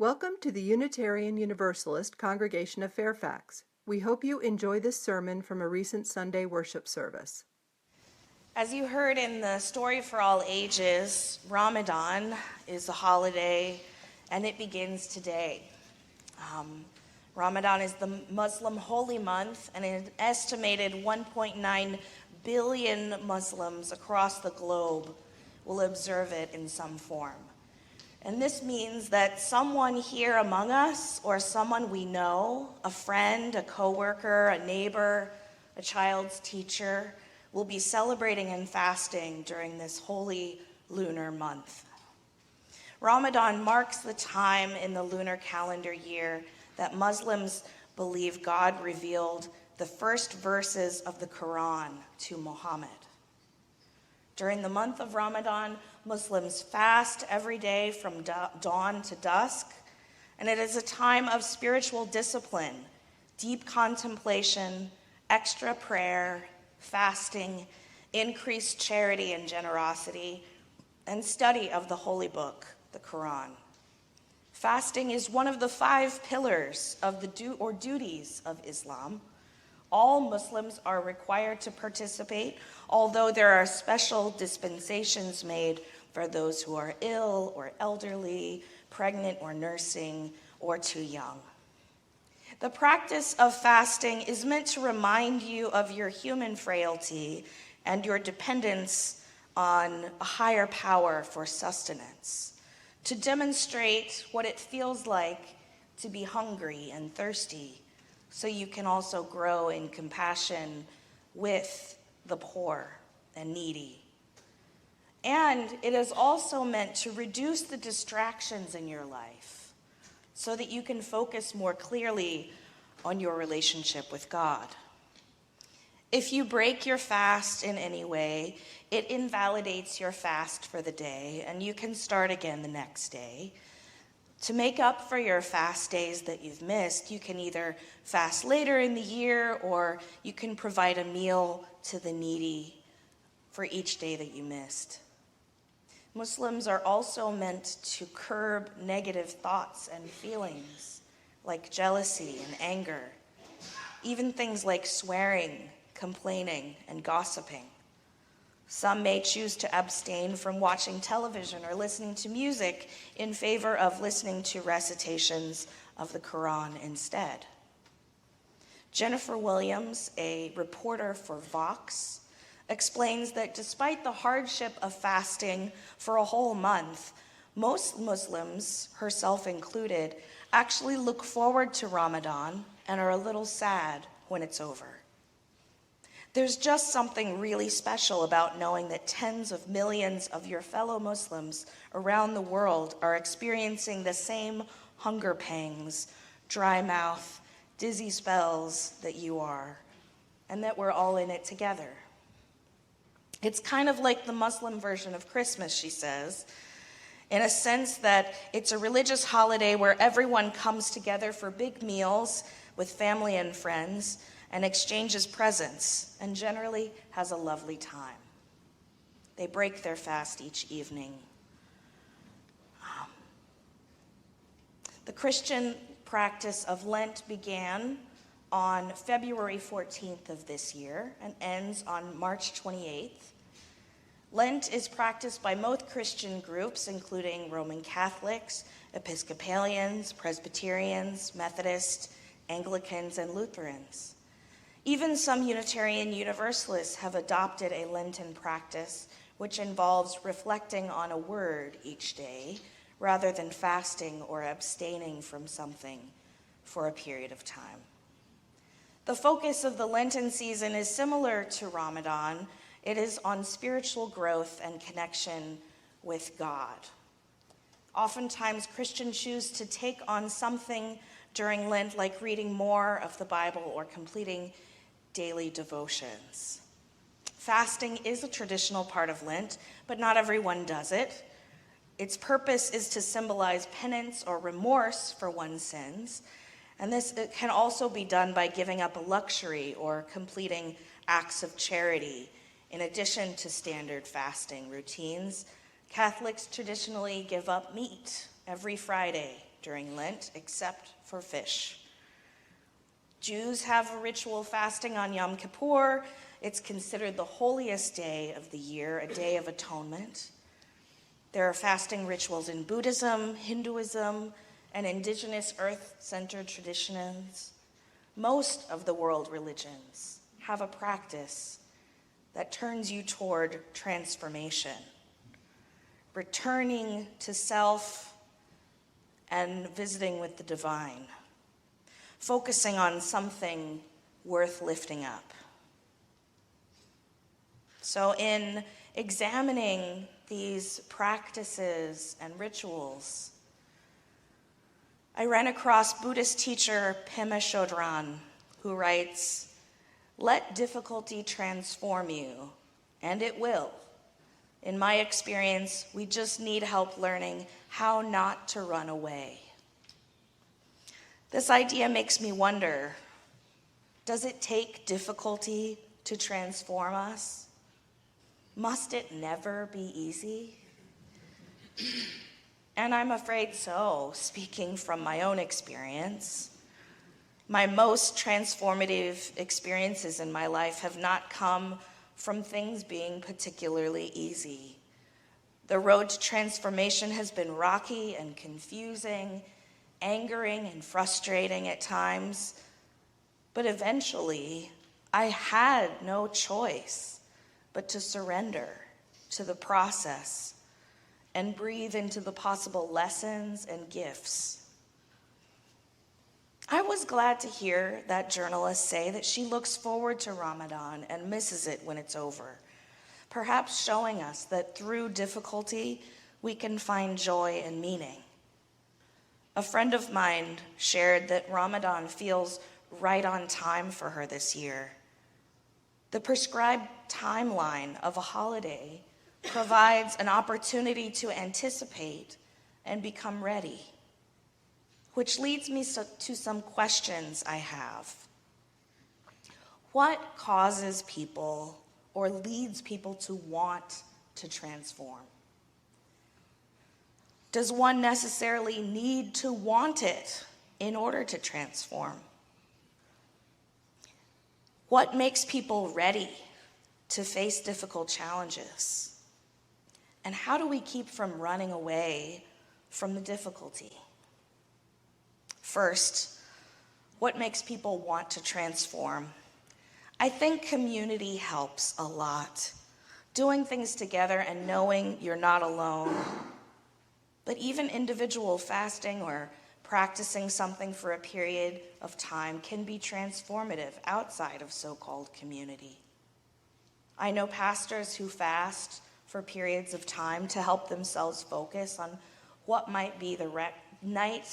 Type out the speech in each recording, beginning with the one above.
Welcome to the Unitarian Universalist Congregation of Fairfax. We hope you enjoy this sermon from a recent Sunday worship service. As you heard in the Story for All Ages, Ramadan is a holiday and it begins today. Ramadan is the Muslim holy month, and an estimated 1.9 billion Muslims across the globe will observe it in some form. And this means that someone here among us, or someone we know, a friend, a coworker, a neighbor, a child's teacher, will be celebrating and fasting during this holy lunar month. Ramadan marks the time in the lunar calendar year that Muslims believe God revealed the first verses of the Quran to Muhammad. During the month of Ramadan, Muslims fast every day from dawn to dusk, and it is a time of spiritual discipline, deep contemplation, extra prayer, fasting, increased charity and generosity, and study of the holy book, the Quran. Fasting is one of the 5 pillars of the duties of Islam. All Muslims are required to participate, although there are special dispensations made for those who are ill or elderly, pregnant or nursing, or too young. The practice of fasting is meant to remind you of your human frailty and your dependence on a higher power for sustenance, to demonstrate what it feels like to be hungry and thirsty, so you can also grow in compassion with the poor and needy. And it is also meant to reduce the distractions in your life so that you can focus more clearly on your relationship with God. If you break your fast in any way, it invalidates your fast for the day, and you can start again the next day. To make up for your fast days that you've missed, you can either fast later in the year, or you can provide a meal to the needy for each day that you missed. Muslims are also meant to curb negative thoughts and feelings like jealousy and anger, even things like swearing, complaining, and gossiping. Some may choose to abstain from watching television or listening to music in favor of listening to recitations of the Quran instead. Jennifer Williams, a reporter for Vox, explains that despite the hardship of fasting for a whole month, most Muslims, herself included, actually look forward to Ramadan and are a little sad when it's over. There's just something really special about knowing that tens of millions of your fellow Muslims around the world are experiencing the same hunger pangs, dry mouth, dizzy spells that you are, and that we're all in it together. It's kind of like the Muslim version of Christmas, she says, in a sense that it's a religious holiday where everyone comes together for big meals with family and friends and exchanges presents, and generally has a lovely time. They break their fast each evening. The Christian practice of Lent began on February 14th of this year and ends on March 28th. Lent is practiced by most Christian groups, including Roman Catholics, Episcopalians, Presbyterians, Methodists, Anglicans, and Lutherans. Even some Unitarian Universalists have adopted a Lenten practice, which involves reflecting on a word each day, rather than fasting or abstaining from something for a period of time. The focus of the Lenten season is similar to Ramadan. It is on spiritual growth and connection with God. Oftentimes, Christians choose to take on something during Lent, like reading more of the Bible or completing daily devotions. Fasting is a traditional part of Lent, but not everyone does it. Its purpose is to symbolize penance or remorse for one's sins, and this can also be done by giving up a luxury or completing acts of charity. In addition to standard fasting routines, Catholics traditionally give up meat every Friday during Lent except for fish. Jews have a ritual fasting on Yom Kippur. It's considered the holiest day of the year, a day of atonement. There are fasting rituals in Buddhism, Hinduism, and indigenous earth-centered traditions. Most of the world religions have a practice that turns you toward transformation, returning to self and visiting with the divine, focusing on something worth lifting up. So in examining these practices and rituals, I ran across Buddhist teacher Pema Chodron, who writes, "Let difficulty transform you, and it will. In my experience, we just need help learning how not to run away." This idea makes me wonder, does it take difficulty to transform us? Must it never be easy? And I'm afraid so, speaking from my own experience. My most transformative experiences in my life have not come from things being particularly easy. The road to transformation has been rocky and confusing, angering and frustrating at times, but eventually I had no choice but to surrender to the process and breathe into the possible lessons and gifts. I was glad to hear that journalist say that she looks forward to Ramadan and misses it when it's over, perhaps showing us that through difficulty, we can find joy and meaning. A friend of mine shared that Ramadan feels right on time for her this year. The prescribed timeline of a holiday provides an opportunity to anticipate and become ready, which leads me to some questions I have. What causes people or leads people to want to transform? Does one necessarily need to want it in order to transform? What makes people ready to face difficult challenges? And how do we keep from running away from the difficulty? First, what makes people want to transform? I think community helps a lot. Doing things together and knowing you're not alone. But even individual fasting or practicing something for a period of time can be transformative outside of so-called community. I know pastors who fast for periods of time to help themselves focus on what might be the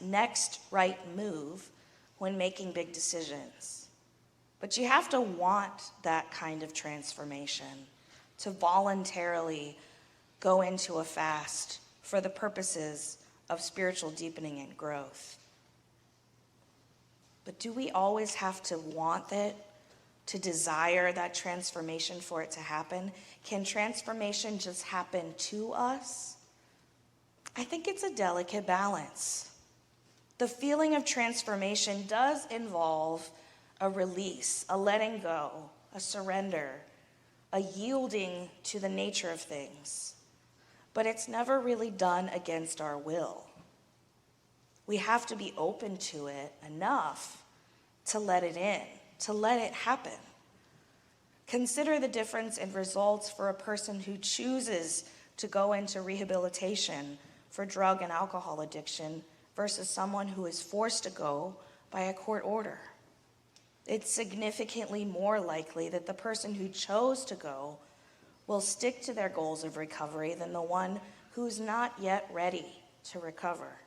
next right move when making big decisions. But you have to want that kind of transformation, to voluntarily go into a fast for the purposes of spiritual deepening and growth. But do we always have to want it, to desire that transformation for it to happen? Can transformation just happen to us? I think it's a delicate balance. The feeling of transformation does involve a release, a letting go, a surrender, a yielding to the nature of things. But it's never really done against our will. We have to be open to it enough to let it in, to let it happen. Consider the difference in results for a person who chooses to go into rehabilitation for drug and alcohol addiction versus someone who is forced to go by a court order. It's significantly more likely that the person who chose to go will stick to their goals of recovery than the one who's not yet ready to recover.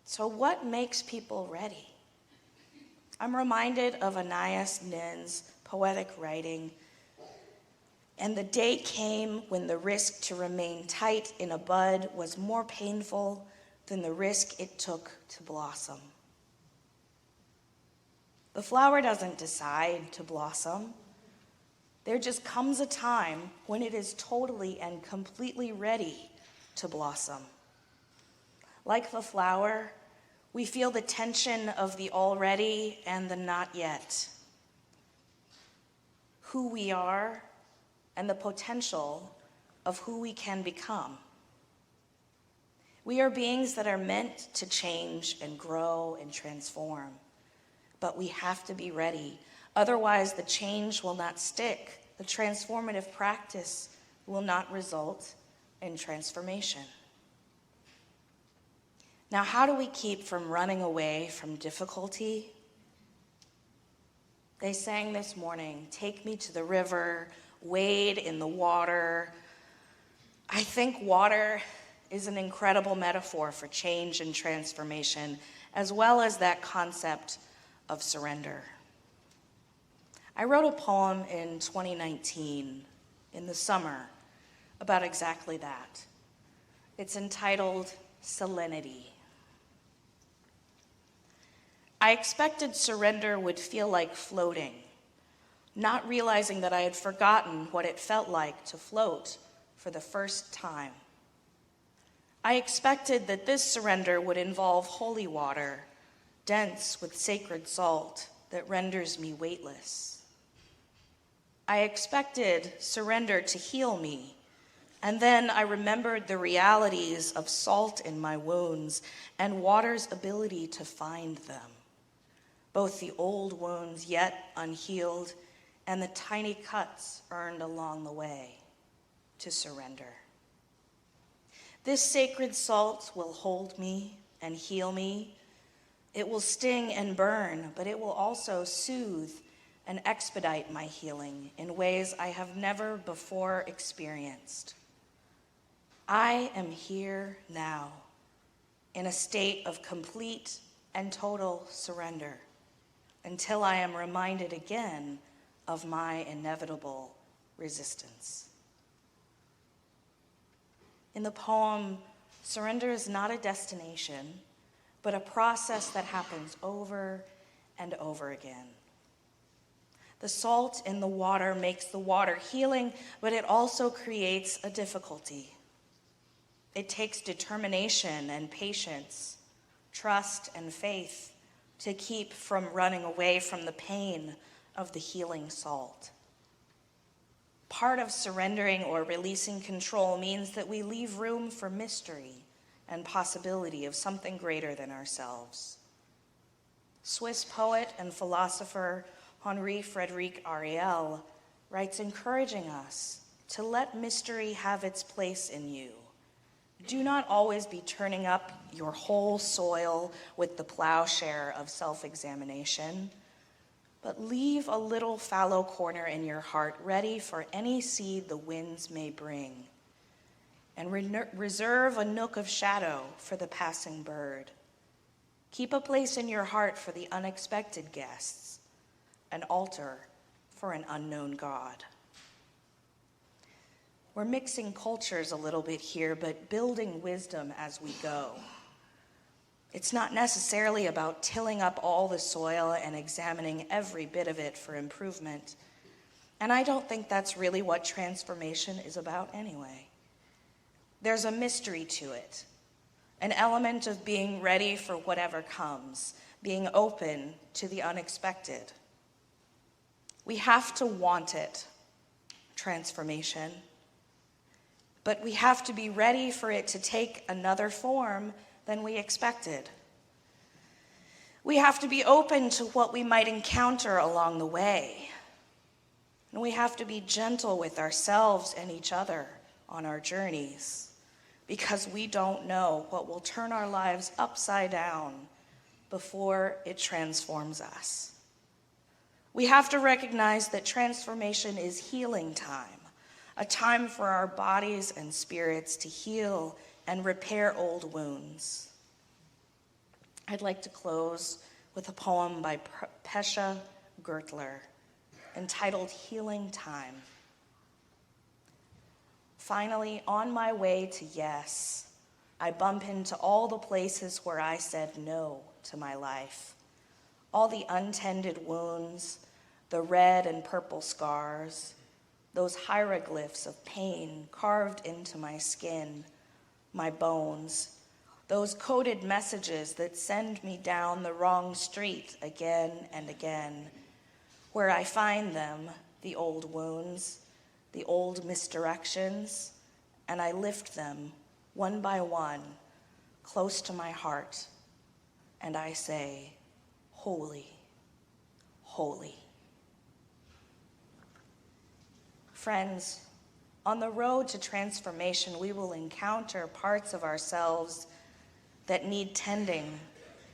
So what makes people ready? I'm reminded of Anais Nin's poetic writing, "And the day came when the risk to remain tight in a bud was more painful than the risk it took to blossom." The flower doesn't decide to blossom. There just comes a time when it is totally and completely ready to blossom. Like the flower, we feel the tension of the already and the not yet. Who we are and the potential of who we can become. We are beings that are meant to change and grow and transform, but we have to be ready. Otherwise, the change will not stick. The transformative practice will not result in transformation. Now, how do we keep from running away from difficulty? They sang this morning, "Take me to the river, wade in the water." I think water is an incredible metaphor for change and transformation, as well as that concept of surrender. I wrote a poem in 2019, in the summer, about exactly that. It's entitled Salinity. I expected surrender would feel like floating, not realizing that I had forgotten what it felt like to float for the first time. I expected that this surrender would involve holy water, dense with sacred salt that renders me weightless. I expected surrender to heal me, and then I remembered the realities of salt in my wounds and water's ability to find them, both the old wounds yet unhealed and the tiny cuts earned along the way to surrender. This sacred salt will hold me and heal me. It will sting and burn, but it will also soothe and expedite my healing in ways I have never before experienced. I am here now in a state of complete and total surrender until I am reminded again of my inevitable resistance. In the poem, surrender is not a destination, but a process that happens over and over again. The salt in the water makes the water healing, but it also creates a difficulty. It takes determination and patience, trust and faith to keep from running away from the pain of the healing salt. Part of surrendering or releasing control means that we leave room for mystery and possibility of something greater than ourselves. Swiss poet and philosopher Henri Frédéric Ariel writes, encouraging us to let mystery have its place in you. Do not always be turning up your whole soil with the plowshare of self-examination, but leave a little fallow corner in your heart ready for any seed the winds may bring, and reserve a nook of shadow for the passing bird. Keep a place in your heart for the unexpected guests, an altar for an unknown God. We're mixing cultures a little bit here, but building wisdom as we go. It's not necessarily about tilling up all the soil and examining every bit of it for improvement. And I don't think that's really what transformation is about anyway. There's a mystery to it, an element of being ready for whatever comes, being open to the unexpected. We have to want it, transformation, but we have to be ready for it to take another form than we expected. We have to be open to what we might encounter along the way. And we have to be gentle with ourselves and each other on our journeys, because we don't know what will turn our lives upside down before it transforms us. We have to recognize that transformation is healing time, a time for our bodies and spirits to heal and repair old wounds. I'd like to close with a poem by Pesha Gertler entitled Healing Time. Finally, on my way to yes, I bump into all the places where I said no to my life, all the untended wounds, the red and purple scars, those hieroglyphs of pain carved into my skin, my bones, those coded messages that send me down the wrong street again and again, where I find them, the old wounds, the old misdirections, and I lift them one by one close to my heart, and I say, holy, holy. Friends, on the road to transformation, we will encounter parts of ourselves that need tending,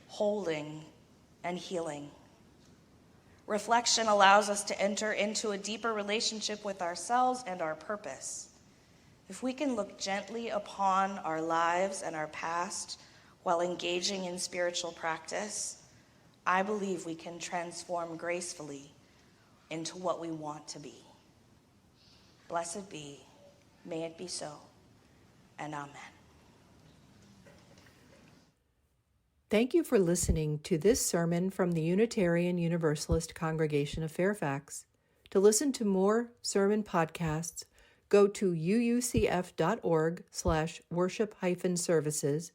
holding, and healing. Reflection allows us to enter into a deeper relationship with ourselves and our purpose. If we can look gently upon our lives and our past while engaging in spiritual practice, I believe we can transform gracefully into what we want to be. Blessed be, may it be so, and amen. Thank you for listening to this sermon from the Unitarian Universalist Congregation of Fairfax. To listen to more sermon podcasts, go to uucf.org/worship-services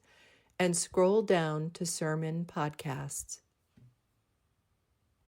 and scroll down to sermon podcasts.